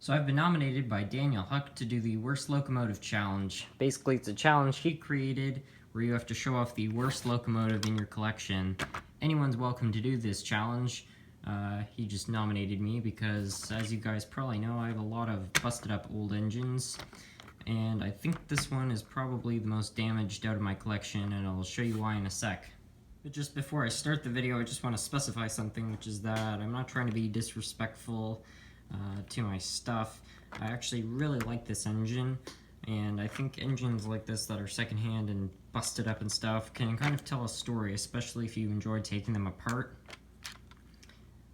So I've been nominated by Daniel Huck to do the Worst Locomotive Challenge. Basically, it's a challenge he created where you have to show off the worst locomotive in your collection. Anyone's welcome to do this challenge. He just nominated me because, as you guys probably know, I have a lot of busted up old engines. And I think this one is probably the most damaged out of my collection, and I'll show you why in a sec. But just before I start the video, I just want to specify something, which is that I'm not trying to be disrespectful to my stuff. I actually really like this engine, and I think engines like this that are secondhand and busted up and stuff can kind of tell a story, especially if you enjoy taking them apart.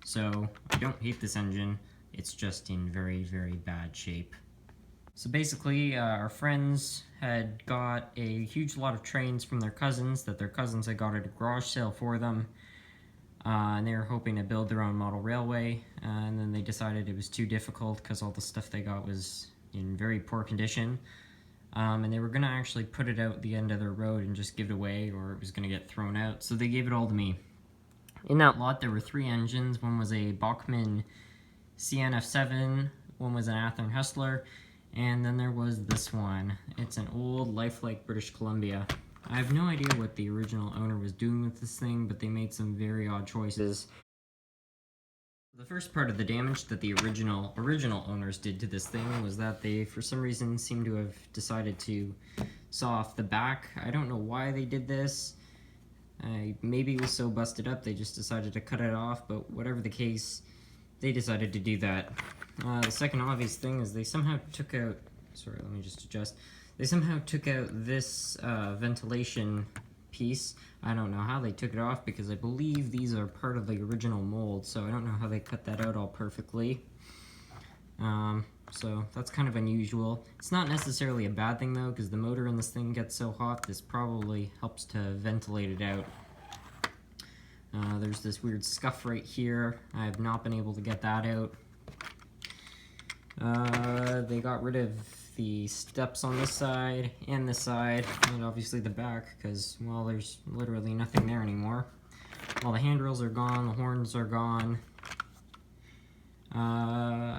So I don't hate this engine, it's just in very, very bad shape. So basically, our friends had got a huge lot of trains from their cousins that their cousins had got at a garage sale for them. And they were hoping to build their own model railway, and then they decided it was too difficult because all the stuff they got was in very poor condition. And they were going to actually put it out the end of their road and just give it away, or it was going to get thrown out, so they gave it all to me. In that lot there were 3 engines. One was a Bachmann CNF7, one was an Athearn Hustler, and then there was this one. It's an old lifelike British Columbia. I have no idea what the original owner was doing with this thing, but they made some very odd choices. The first part of the damage that the original owners did to this thing was that they, for some reason, seem to have decided to saw off the back. I don't know why they did this. Maybe it was so busted up they just decided to cut it off, but whatever the case, they decided to do that. The second obvious thing is they somehow took out... Sorry, let me just adjust. They somehow took out this ventilation piece. I don't know how they took it off because I believe these are part of the original mold, so I don't know how they cut that out all perfectly. So that's kind of unusual. It's not necessarily a bad thing though, because the motor in this thing gets so hot, this probably helps to ventilate it out. There's this weird scuff right here. I have not been able to get that out. They got rid of the steps on this side, and obviously the back, because, well, there's literally nothing there anymore. All the handrails are gone, the horns are gone.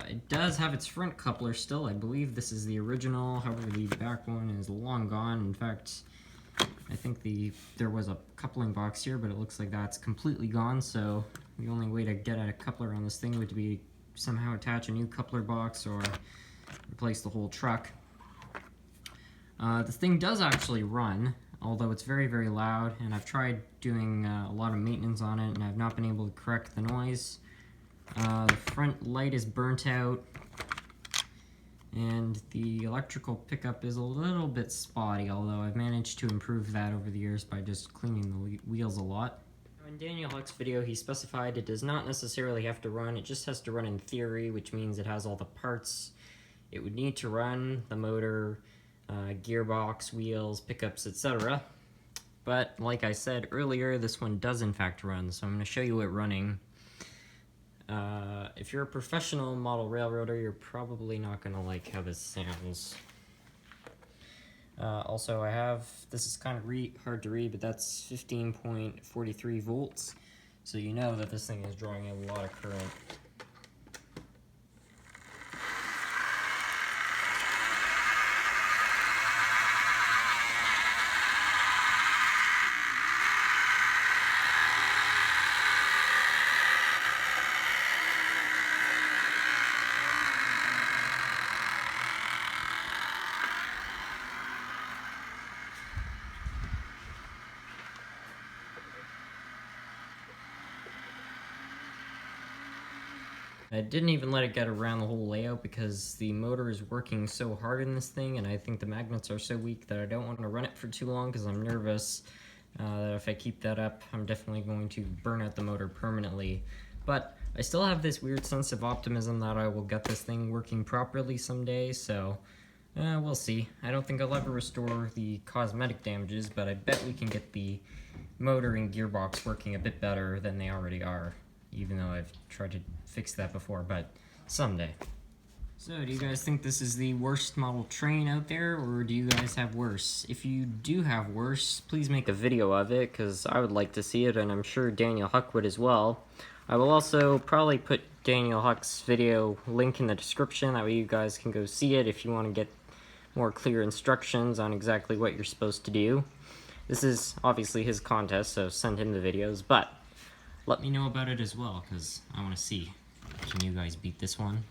It does have its front coupler still. I believe this is the original, however the back one is long gone. In fact, I think there was a coupling box here, but it looks like that's completely gone, so the only way to get at a coupler on this thing would be somehow attach a new coupler box or replace the whole truck. This thing does actually run, although it's very, very loud, and I've tried doing a lot of maintenance on it, and I've not been able to correct the noise. The front light is burnt out, and the electrical pickup is a little bit spotty, although I've managed to improve that over the years by just cleaning the wheels a lot. In Daniel Huck's video, he specified it does not necessarily have to run, it just has to run in theory, which means it has all the parts it would need to run, the motor, gearbox, wheels, pickups, etc. But like I said earlier, this one does in fact run, so I'm going to show you it running. If you're a professional model railroader, you're probably not going to like how this sounds. Also, this is kind of hard to read, but that's 15.43 volts, so you know that this thing is drawing a lot of current. I didn't even let it get around the whole layout because the motor is working so hard in this thing, and I think the magnets are so weak that I don't want to run it for too long because I'm nervous that if I keep that up, I'm definitely going to burn out the motor permanently. But I still have this weird sense of optimism that I will get this thing working properly someday, so we'll see. I don't think I'll ever restore the cosmetic damages, but I bet we can get the motor and gearbox working a bit better than they already are, even though I've tried to fix that before, but someday. So, do you guys think this is the worst model train out there, or do you guys have worse? If you do have worse, please make a video of it, because I would like to see it, and I'm sure Daniel Huck would as well. I will also probably put Daniel Huck's video link in the description. That way you guys can go see it if you want to get more clear instructions on exactly what you're supposed to do. This is obviously his contest, so send him the videos, but let me know about it as well, because I want to see. Can you guys beat this one?